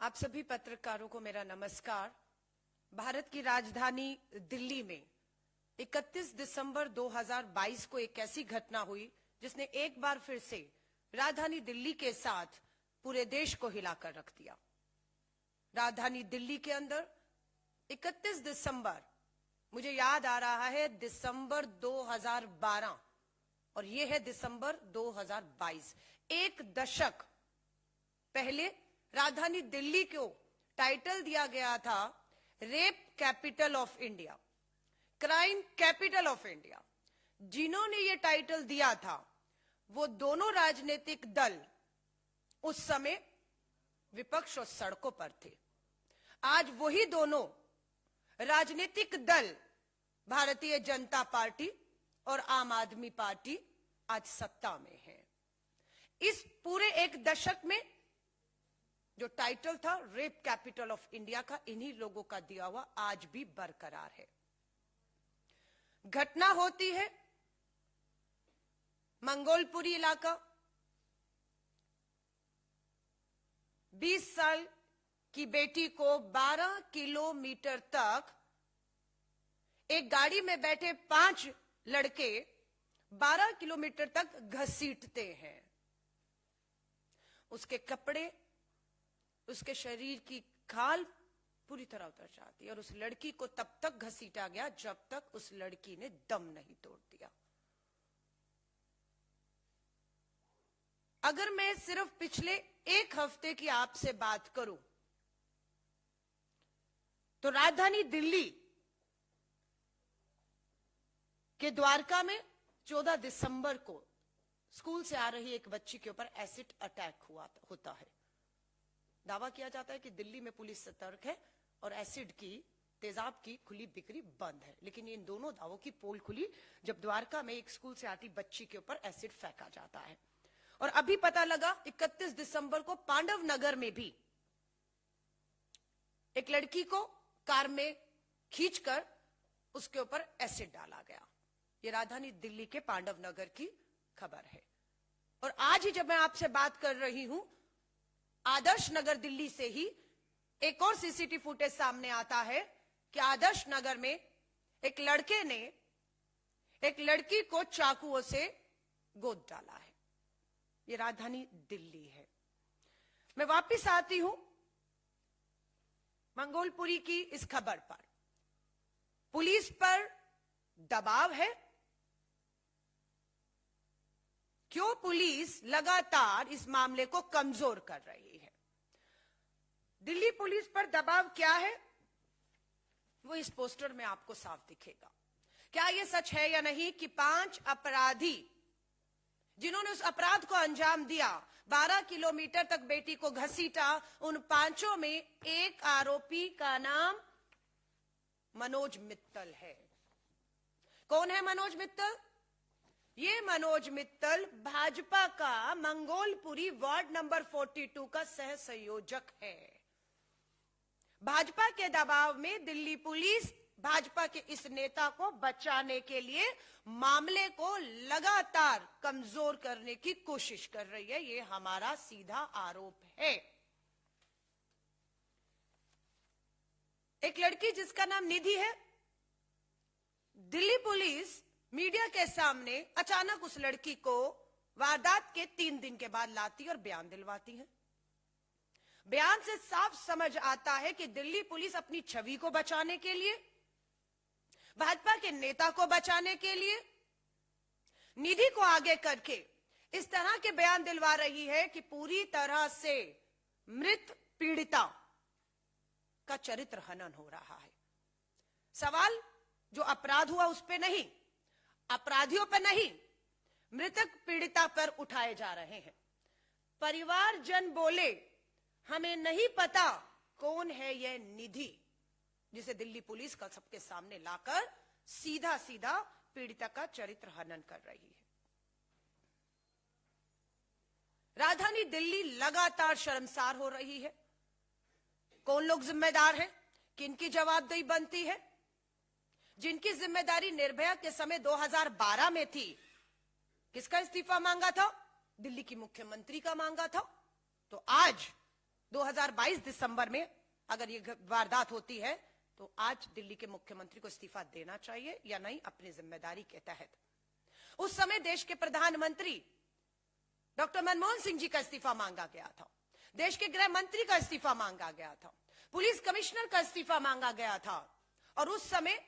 आप सभी पत्रकारों को मेरा नमस्कार। भारत की राजधानी दिल्ली में 31 दिसंबर 2022 को एक ऐसी घटना हुई जिसने एक बार फिर से राजधानी दिल्ली के साथ पूरे देश को हिलाकर रख दिया। राजधानी दिल्ली के अंदर 31 दिसंबर, मुझे याद आ रहा है, दिसंबर 2012 और यह है दिसंबर 2022। एक दशक पहले राजधानी दिल्ली को टाइटल दिया गया था rape capital of India, crime capital of India. जिन्होंने ये टाइटल दिया था वो दोनों राजनीतिक दल उस समय विपक्ष और सड़कों पर थे। आज वही दोनों राजनीतिक दल भारतीय जनता पार्टी और आम आदमी पार्टी आज सत्ता में है। इस पूरे एक दशक में जो टाइटल था रेप कैपिटल ऑफ इंडिया का, इन्हीं लोगों का दिया हुआ आज भी बरकरार है। घटना होती है मंगोलपुरी इलाका, 20 साल की बेटी को 12 किलोमीटर तक एक गाड़ी में बैठे 5 लड़के 12 किलोमीटर तक घसीटते हैं। उसके कपड़े, उसके शरीर की खाल पूरी तरह उतर जाती है और उस लड़की को तब तक घसीटा गया जब तक उस लड़की ने दम नहीं तोड़ दिया। अगर मैं सिर्फ पिछले एक हफ्ते की आपसे बात करूं तो राजधानी दिल्ली के द्वारका में 14 दिसंबर को स्कूल से आ रही एक बच्ची के ऊपर एसिड अटैक होता है। दावा किया जाता है कि दिल्ली में पुलिस सतर्क है और एसिड की, तेजाब की खुली बिक्री बंद है, लेकिन इन दोनों दावों की पोल खुली जब द्वारका में एक स्कूल से आती बच्ची के ऊपर एसिड फेंका जाता है। और अभी पता लगा 31 दिसंबर को पांडव नगर में भी एक लड़की को कार में खींचकर उसके ऊपर एसिड डाला गया। ये राजधानी दिल्ली के पांडव नगर की खबर है। और आज ही जब मैं आपसे बात कर रही हूं, आदर्श नगर दिल्ली से ही एक और सीसीटीवी फुटेज सामने आता है कि आदर्श नगर में एक लड़के ने एक लड़की को चाकुओं से गोद डाला है। ये राजधानी दिल्ली है। मैं वापस आती हूं मंगोलपुरी की इस खबर पर। पुलिस पर दबाव है। क्यों पुलिस लगातार इस मामले को कमजोर कर रही है? दिल्ली पुलिस पर दबाव क्या है वो इस पोस्टर में आपको साफ दिखेगा। क्या यह सच है या नहीं कि 5 अपराधी जिन्होंने उस अपराध को अंजाम दिया, 12 किलोमीटर तक बेटी को घसीटा, उन 5 में एक आरोपी का नाम मनोज मित्तल है। कौन है मनोज मित्तल? ये मनोज मित्तल भाजपा का मंगोलपुरी वार्ड नंबर 42 का सह संयोजक है। भाजपा के दबाव में दिल्ली पुलिस भाजपा के इस नेता को बचाने के लिए मामले को लगातार कमजोर करने की कोशिश कर रही है। ये हमारा सीधा आरोप है। एक लड़की जिसका नाम निधि है, दिल्ली पुलिस मीडिया के सामने अचानक उस लड़की को वारदात के 3 दिन के बाद लाती और बयान दिलवाती है। बयान से साफ समझ आता है कि दिल्ली पुलिस अपनी छवि को बचाने के लिए, भाजपा के नेता को बचाने के लिए निधि को आगे करके इस तरह के बयान दिलवा रही है कि पूरी तरह से मृत पीड़िता का चरित्र हनन हो रहा है। सवाल जो अपराध हुआ उस पे नहीं, अपराधियों पर नहीं, मृतक पीड़िता पर उठाए जा रहे हैं। परिवारजन बोले, हमें नहीं पता कौन है यह निधि जिसे दिल्ली पुलिस का सबके सामने लाकर सीधा सीधा पीड़िता का चरित्र हनन कर रही है। राजधानी दिल्ली लगातार शर्मसार हो रही है। कौन लोग जिम्मेदार हैं? किनकी जवाबदेही बनती है? जिनकी जिम्मेदारी निर्भया के समय 2012 में थी, किसका इस्तीफा मांगा था? दिल्ली की मुख्यमंत्री का मांगा था। तो आज 2022 दिसंबर में अगर ये वारदात होती है तो आज दिल्ली के मुख्यमंत्री को इस्तीफा देना चाहिए या नहीं, अपनी जिम्मेदारी के तहत। उस समय देश के प्रधानमंत्री डॉक्टर मनमोहन सिंह जी का इस्तीफा मांगा गया था, देश के गृह मंत्री का इस्तीफा मांगा गया था, पुलिस कमिश्नर का इस्तीफा मांगा गया था, और उस समय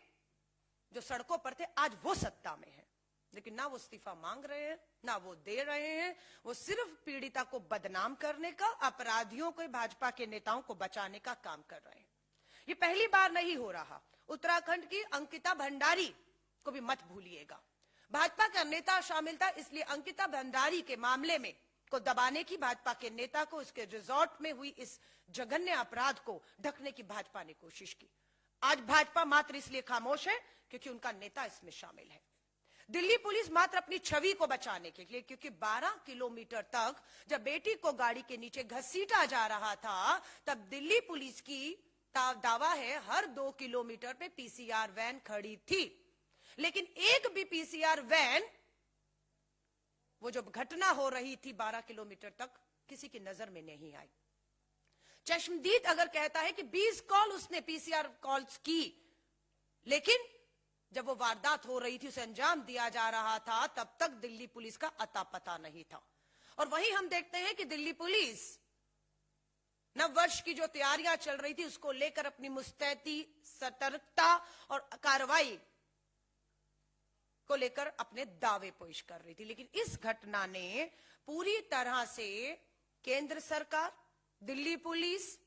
जो सड़कों पर थे आज वो सत्ता में है, लेकिन ना वो इस्तीफा मांग रहे हैं ना वो दे रहे हैं। वो सिर्फ पीड़िता को बदनाम करने का, अपराधियों को, भाजपा के नेताओं को बचाने का काम कर रहे हैं। ये पहली बार नहीं हो रहा। उत्तराखंड की अंकिता भंडारी को भी मत भूलिएगा, भाजपा का नेता शामिल था, इसलिए अंकिता भंडारी के मामले में को दबाने की, भाजपा के नेता को उसके रिजॉर्ट में हुई इस जघन्य अपराध को ढकने की भाजपा ने कोशिश की। आज भाजपा मात्र इसलिए खामोश है क्योंकि उनका नेता इसमें शामिल है। दिल्ली पुलिस मात्र अपनी छवि को बचाने के लिए, क्योंकि 12 किलोमीटर तक जब बेटी को गाड़ी के नीचे घसीटा जा रहा था, तब दिल्ली पुलिस की दावा है हर 2 किलोमीटर पे पीसीआर वैन खड़ी थी, लेकिन एक भी पीसीआर वैन, वो जो घटना हो रही थी 12 किलोमीटर तक, किसी की नजर में नहीं आई। चश्मदीद अगर कहता है कि 20 कॉल उसने पीसीआर कॉल्स की, लेकिन जब वो वारदात हो रही थी, उसे अंजाम दिया जा रहा था, तब तक दिल्ली पुलिस का अता पता नहीं था। और वहीं हम देखते हैं कि दिल्ली पुलिस नववर्ष की जो तैयारियां चल रही थी उसको लेकर अपनी मुस्तैदी, सतर्कता और कार्रवाई को लेकर अपने दावे पेश कर रही थी। लेकिन इस घटना ने पूरी तरह से केंद्र सरकार, दिल्ली पुलिस,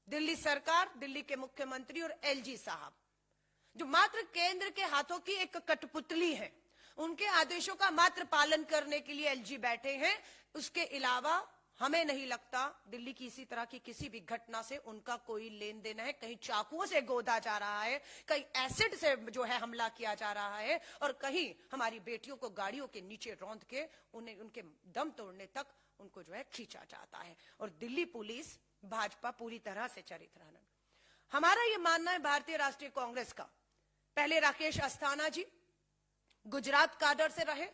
दिल्ली सरकार, दिल्ली के मुख्यमंत्री और एलजी साहब, जो मात्र केंद्र के हाथों की एक कठपुतली है, उनके आदेशों का मात्र पालन करने के लिए एलजी बैठे हैं। उसके अलावा हमें नहीं लगता दिल्ली की इसी तरह की किसी भी घटना से उनका कोई लेन देन है। कहीं चाकुओं से गोदा जा रहा है, कहीं एसिड से जो है हमला किया जा रहा है, और कहीं हमारी बेटियों को गाड़ियों के नीचे रौंद के उन्हें उनके दम तोड़ने तक उनको जो है खींचा जाता है। और दिल्ली पुलिस, भाजपा पूरी तरह से चरित्रहीन। हमारा यह मानना है, भारतीय राष्ट्रीय कांग्रेस का, पहले राकेश अस्थाना जी गुजरात काडर से रहे,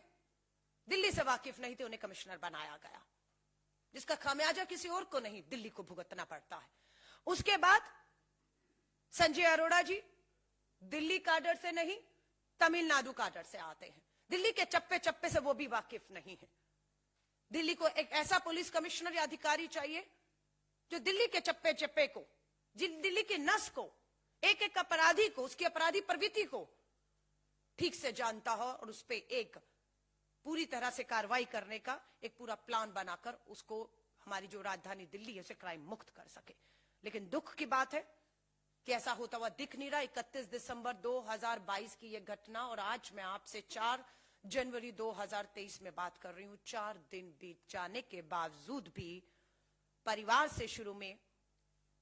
दिल्ली से वाकिफ नहीं थे, उन्हें कमिश्नर बनाया गया, जिसका खामियाजा किसी और को नहीं, दिल्ली को भुगतना पड़ता है। उसके बाद संजय अरोड़ा जी दिल्ली काडर से नहीं, तमिलनाडु काडर से आते हैं, दिल्ली के चप्पे चप्पे से वो भी वाकिफ नहीं है। दिल्ली को एक ऐसा पुलिस कमिश्नर या अधिकारी चाहिए जो दिल्ली के चप्पे चप्पे को, दिल्ली की नस को, एक एक अपराधी को, उसकी अपराधी प्रवृत्ति को ठीक से जानता हो और उस पर एक पूरी तरह से कार्रवाई करने का एक पूरा प्लान बनाकर उसको, हमारी जो राजधानी दिल्ली है, उसे क्राइम मुक्त कर सके। लेकिन दुख की बात है कि ऐसा होता हुआ दिख नहीं रहा। 31 दिसंबर 2022 की यह घटना, और आज मैं आपसे 4 जनवरी 2023 में बात कर रही हूं। 4 दिन बीत जाने के बावजूद भी परिवार से शुरू में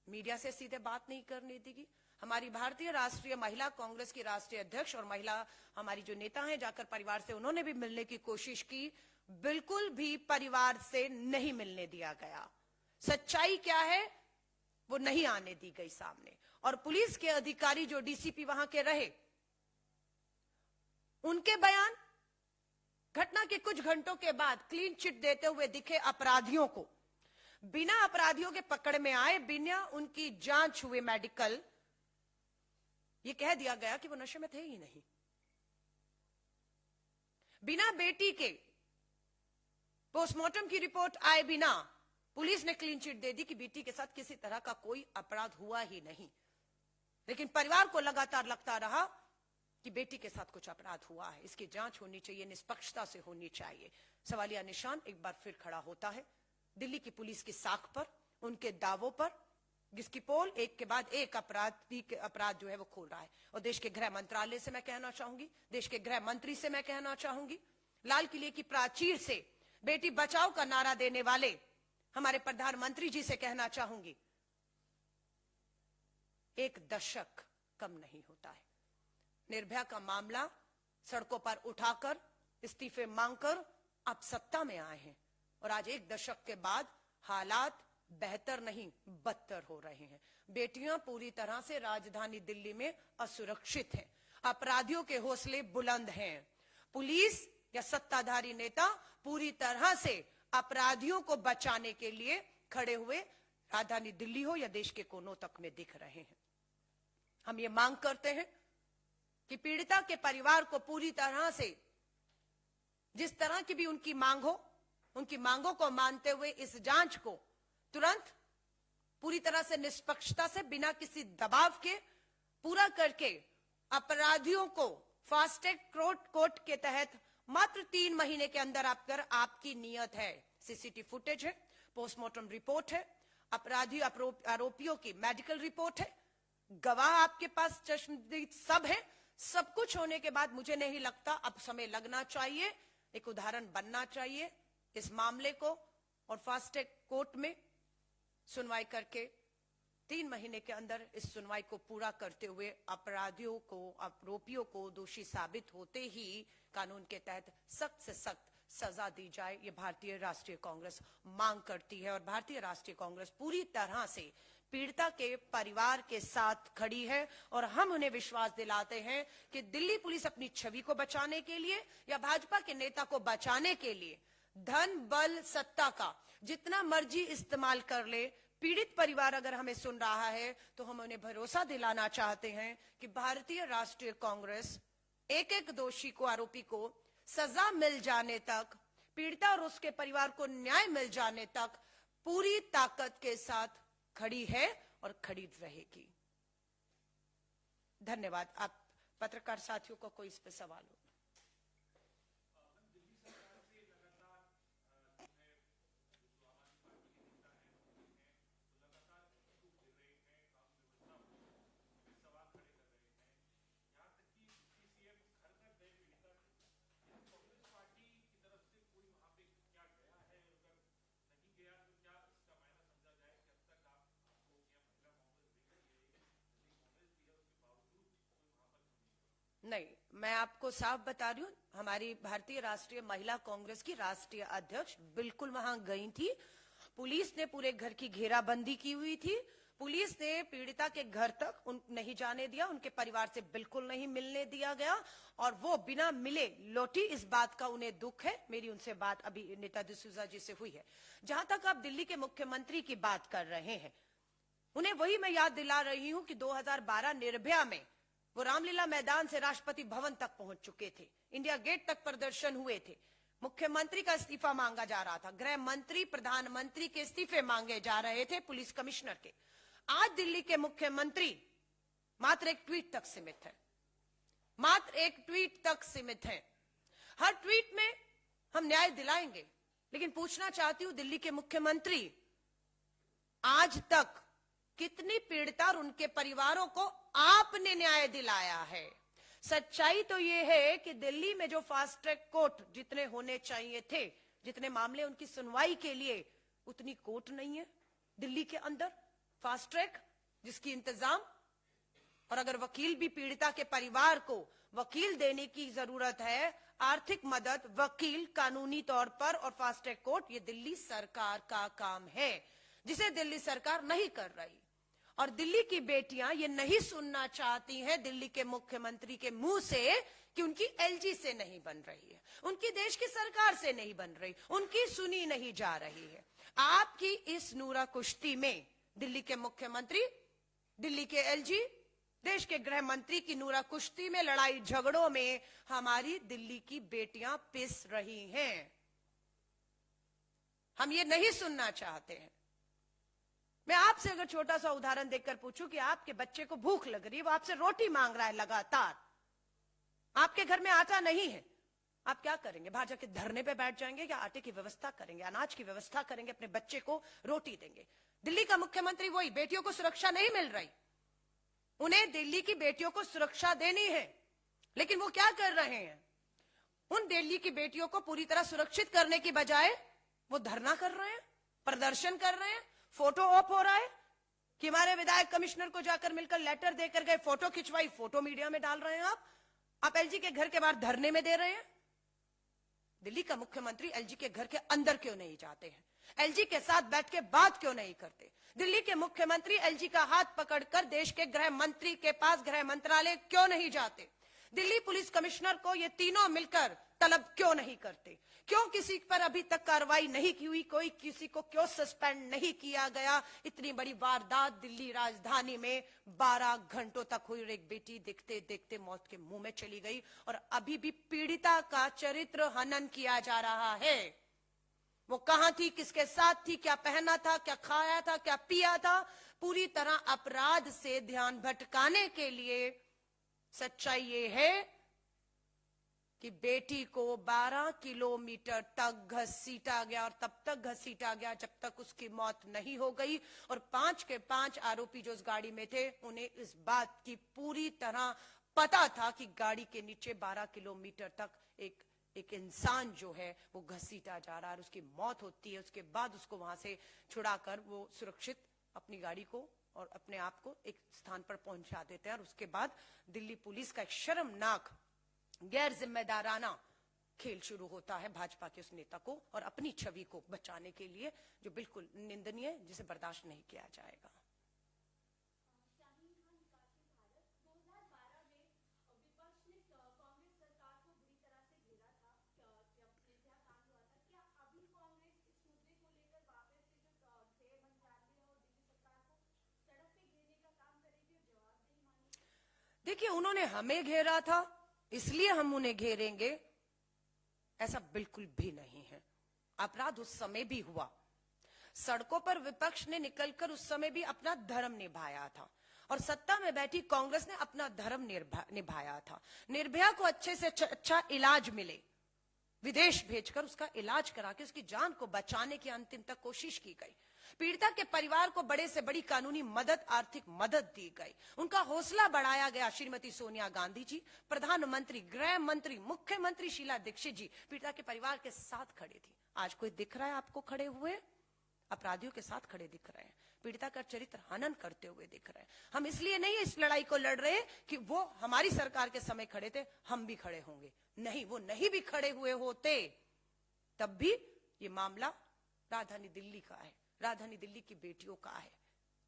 मीडिया से सीधे बात नहीं करने देगी। हमारी भारतीय राष्ट्रीय महिला कांग्रेस की राष्ट्रीय अध्यक्ष और महिला हमारी जो नेता हैं, जाकर परिवार से उन्होंने भी मिलने की कोशिश की, बिल्कुल भी परिवार से नहीं मिलने दिया गया। सच्चाई क्या है वो नहीं आने दी गई सामने। और पुलिस के अधिकारी जो डीसीपी वहां के रहे, उनके बयान घटना के कुछ घंटों के बाद क्लीन चिट देते हुए दिखे अपराधियों को, बिना अपराधियों के पकड़ में आए, बिना उनकी जांच हुए मेडिकल, ये कह दिया गया कि वो नशे में थे ही नहीं। बिना बेटी के पोस्टमार्टम की रिपोर्ट आए बिना पुलिस ने क्लीन चिट दे दी कि बेटी के साथ किसी तरह का कोई अपराध हुआ ही नहीं। लेकिन परिवार को लगातार लगता रहा कि बेटी के साथ कुछ अपराध हुआ है, इसकी जांच होनी चाहिए, निष्पक्षता से होनी चाहिए। सवालिया निशान एक बार फिर खड़ा होता है दिल्ली की पुलिस की साख पर, उनके दावों पर, जिसकी पोल एक के बाद एक अपराध जो है वो खोल रहा है। और देश के गृह मंत्रालय से मैं कहना चाहूंगी, देश के गृह मंत्री से मैं कहना चाहूंगी, लाल किले की प्राचीर से बेटी बचाओ का नारा देने वाले हमारे प्रधानमंत्री जी से कहना चाहूंगी, एक दशक कम नहीं होता है। निर्भया का मामला सड़कों पर उठाकर, इस्तीफे मांगकर आप सत्ता में आए हैं, और आज एक दशक के बाद हालात बेहतर नहीं बदतर हो रहे हैं। बेटियां पूरी तरह से राजधानी दिल्ली में असुरक्षित हैं, अपराधियों के हौसले बुलंद हैं। पुलिस या सत्ताधारी नेता पूरी तरह से अपराधियों को बचाने के लिए खड़े हुए राजधानी दिल्ली हो या देश के कोनों तक में दिख रहे हैं। हम ये मांग करते हैं कि पीड़िता के परिवार को पूरी तरह से, जिस तरह की भी उनकी मांग हो, उनकी मांगों को मानते हुए इस जांच को तुरंत पूरी तरह से निष्पक्षता से, बिना किसी दबाव के पूरा करके अपराधियों को फास्ट ट्रैक कोर्ट के तहत मात्र 3 महीने के अंदर आपकी नियत है। सीसीटीवी फुटेज है, पोस्टमार्टम रिपोर्ट है, अपराधी आरोपियों की मेडिकल रिपोर्ट है, गवाह आपके पास चश्मदीद सब है। सब कुछ होने के बाद मुझे नहीं लगता अब समय लगना चाहिए, एक उदाहरण बनना चाहिए इस मामले को और फास्ट ट्रैक कोर्ट में सुनवाई करके 3 महीने के अंदर इस सुनवाई को पूरा करते हुए अपराधियों को, आरोपियों को दोषी साबित होते ही कानून के तहत सख्त से सख्त सजा दी जाए, ये भारतीय राष्ट्रीय कांग्रेस मांग करती है। और भारतीय राष्ट्रीय कांग्रेस पूरी तरह से पीड़िता के परिवार के साथ खड़ी है और हम उन्हें विश्वास दिलाते हैं कि दिल्ली पुलिस अपनी छवि को बचाने के लिए या भाजपा के नेता को बचाने के लिए धन, बल, सत्ता का जितना मर्जी इस्तेमाल कर ले, पीड़ित परिवार अगर हमें सुन रहा है तो हम उन्हें भरोसा दिलाना चाहते हैं कि भारतीय राष्ट्रीय कांग्रेस एक एक दोषी को, आरोपी को सजा मिल जाने तक, पीड़िता और उसके परिवार को न्याय मिल जाने तक पूरी ताकत के साथ खड़ी है और खड़ी रहेगी। धन्यवाद। आप पत्रकार साथियों को कोई इस पे सवाल हो? नहीं, मैं आपको साफ बता रही हूँ, हमारी भारतीय राष्ट्रीय महिला कांग्रेस की राष्ट्रीय अध्यक्ष बिल्कुल वहां गई थी। पुलिस ने पूरे घर की घेराबंदी की हुई थी। पुलिस ने पीड़िता के घर तक नहीं जाने दिया, उनके परिवार से बिल्कुल नहीं मिलने दिया गया और वो बिना मिले लौटी। इस बात का उन्हें दुख है। मेरी उनसे बात अभी नीता डिसूजा जी से हुई है। जहां तक आप दिल्ली के मुख्यमंत्री की बात कर रहे हैं, उन्हें वही मैं याद दिला रही हूं कि 2012 निर्भया में वो रामलीला मैदान से राष्ट्रपति भवन तक पहुंच चुके थे, इंडिया गेट तक प्रदर्शन हुए थे, मुख्यमंत्री का इस्तीफा मांगा जा रहा था, गृह मंत्री, प्रधानमंत्री के इस्तीफे मांगे जा रहे थे, पुलिस कमिश्नर के। आज दिल्ली के मुख्यमंत्री मात्र एक ट्वीट तक सीमित है, मात्र एक ट्वीट तक सीमित है। हर ट्वीट में हम न्याय दिलाएंगे, लेकिन पूछना चाहती हूं दिल्ली के मुख्यमंत्री, आज तक कितनी पीड़िता और उनके परिवारों को आपने न्याय दिलाया है? सच्चाई तो यह है कि दिल्ली में जो फास्ट ट्रैक कोर्ट जितने होने चाहिए थे, जितने मामले उनकी सुनवाई के लिए, उतनी कोर्ट नहीं है दिल्ली के अंदर फास्ट ट्रैक जिसकी इंतजाम। और अगर वकील भी पीड़िता के परिवार को वकील देने की जरूरत है, आर्थिक मदद, वकील, कानूनी तौर पर और फास्ट ट्रैक कोर्ट, ये दिल्ली सरकार का काम है जिसे दिल्ली सरकार नहीं कर रही। और दिल्ली की बेटियां ये नहीं सुनना चाहती हैं दिल्ली के मुख्यमंत्री के मुंह से कि उनकी एलजी से नहीं बन रही है, उनकी देश की सरकार से नहीं बन रही, उनकी सुनी नहीं जा रही है। आपकी इस नूरा कुश्ती में दिल्ली के मुख्यमंत्री, दिल्ली के एलजी, देश के गृह मंत्री की नूरा कुश्ती में, लड़ाई झगड़ों में हमारी दिल्ली की बेटियां पिस रही हैं। हम ये नहीं सुनना चाहते हैं। मैं आपसे अगर छोटा सा उदाहरण देकर पूछूं कि आपके बच्चे को भूख लग रही है, वो आपसे रोटी मांग रहा है लगातार, आपके घर में आटा नहीं है, आप क्या करेंगे? बाहर जाके धरने पे बैठ जाएंगे या आटे की व्यवस्था करेंगे, अनाज की व्यवस्था करेंगे, अपने बच्चे को रोटी देंगे? दिल्ली का मुख्यमंत्री वही, बेटियों को सुरक्षा नहीं मिल रही, उन्हें दिल्ली की बेटियों को सुरक्षा देनी है, लेकिन वो क्या कर रहे हैं? उन दिल्ली की बेटियों को पूरी तरह सुरक्षित करने की बजाय वो धरना कर रहे हैं, प्रदर्शन कर रहे हैं, फोटो ऑफ हो रहा है कि हमारे विधायक कमिश्नर को जाकर मिलकर लेटर देकर गए, फोटो खिंचवाई, फोटो मीडिया में डाल रहे हैं। आप एलजी के घर के बाहर धरने में दे रहे हैं। दिल्ली का मुख्यमंत्री एलजी के घर के अंदर क्यों नहीं जाते हैं? एलजी के साथ बैठ के बात क्यों नहीं करते? दिल्ली के मुख्यमंत्री एलजी का हाथ पकड़कर देश के गृह मंत्री के पास गृह मंत्रालय क्यों नहीं जाते? दिल्ली पुलिस कमिश्नर को ये तीनों मिलकर तलब क्यों नहीं करते? क्यों किसी पर अभी तक कार्रवाई नहीं की हुई? कोई किसी को क्यों सस्पेंड नहीं किया गया? इतनी बड़ी वारदात दिल्ली राजधानी में 12 घंटों तक हुई और एक बेटी देखते देखते मौत के मुंह में चली गई और अभी भी पीड़िता का चरित्र हनन किया जा रहा है। वो कहां थी, किसके साथ थी, क्या पहना था, क्या खाया था, क्या पिया था? पूरी तरह अपराध से ध्यान भटकाने के लिए सच्चाई ये है कि बेटी को 12 किलोमीटर तक घसीटा गया और तब तक घसीटा गया जब तक उसकी मौत नहीं हो गई। और 5 के 5 आरोपी जो उस गाड़ी में थे, उन्हें इस बात की पूरी तरह पता था कि गाड़ी के नीचे 12 किलोमीटर तक एक इंसान जो है वो घसीटा जा रहा है और उसकी मौत होती है। उसके बाद उसको वहां से छुड़ाकर वो सुरक्षित अपनी गाड़ी को और अपने आप को एक स्थान पर पहुंचा देते हैं। और उसके बाद दिल्ली पुलिस का एक शर्मनाक गैर जिम्मेदाराना खेल शुरू होता है भाजपा के उस नेता को और अपनी छवि को बचाने के लिए, जो बिल्कुल निंदनीय है, जिसे बर्दाश्त नहीं किया जाएगा। देखिए, उन्होंने हमें घेरा था इसलिए हम उन्हें घेरेंगे, ऐसा बिल्कुल भी नहीं है। अपराध उस समय भी हुआ, सड़कों पर विपक्ष ने निकलकर उस समय भी अपना धर्म निभाया था और सत्ता में बैठी कांग्रेस ने अपना धर्म निभाया था। निर्भया को अच्छे से अच्छा इलाज मिले, विदेश भेजकर उसका इलाज करा के उसकी जान को बचाने की अंतिम तक कोशिश की गई। पीड़िता के परिवार को बड़े से बड़ी कानूनी मदद, आर्थिक मदद दी गई। उनका हौसला बढ़ाया गया। श्रीमती सोनिया गांधी जी, प्रधानमंत्री, गृह मंत्री, मुख्यमंत्री शीला दीक्षित जी पीड़िता के परिवार के साथ खड़े थी। आज कोई दिख रहा है आपको खड़े हुए? अपराधियों के साथ खड़े दिख रहे हैं, पीड़िता का चरित्र हनन करते हुए दिख रहे हैं। हम इसलिए नहीं इस लड़ाई को लड़ रहे कि वो हमारी सरकार के समय खड़े थे, हम भी खड़े होंगे। नहीं, वो नहीं भी खड़े हुए होते तब भी ये मामला राजधानी दिल्ली का है, राजधानी दिल्ली की बेटियों का है,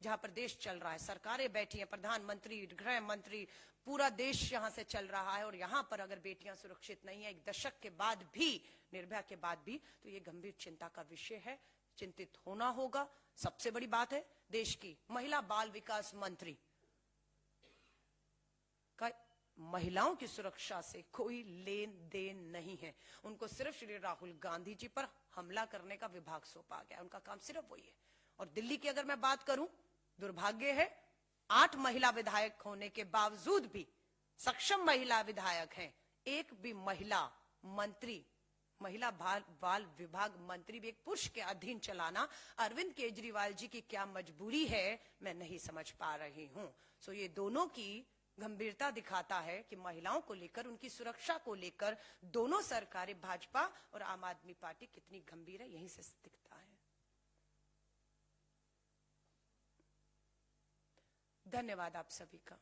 जहां पर देश चल रहा है, सरकारें बैठी हैं, प्रधानमंत्री, गृह मंत्री, पूरा देश यहां से चल रहा है। और यहां पर अगर बेटियां सुरक्षित नहीं है, एक दशक के बाद भी, निर्भया के बाद भी, तो ये गंभीर चिंता का विषय है, चिंतित होना होगा। सबसे बड़ी बात है, देश की महिला बाल विकास मंत्री का महिलाओं की सुरक्षा से कोई लेन देन नहीं है। उनको सिर्फ श्री राहुल गांधी जी पर हमला करने का विभाग सौंपा गया, उनका काम सिर्फ वही है। और दिल्ली की अगर मैं बात करूं, दुर्भाग्य है 8 महिला विधायक होने के बावजूद भी, सक्षम महिला विधायक हैं, एक भी महिला मंत्री, महिला बाल विभाग मंत्री भी एक पुरुष के अधीन चलाना अरविंद केजरीवाल जी की क्या मजबूरी है, मैं नहीं समझ पा रही हूं। सो ये दोनों की गंभीरता दिखाता है कि महिलाओं को लेकर, उनकी सुरक्षा को लेकर दोनों सरकारें, भाजपा और आम आदमी पार्टी, कितनी गंभीर है, यहीं से दिखता है। धन्यवाद आप सभी का।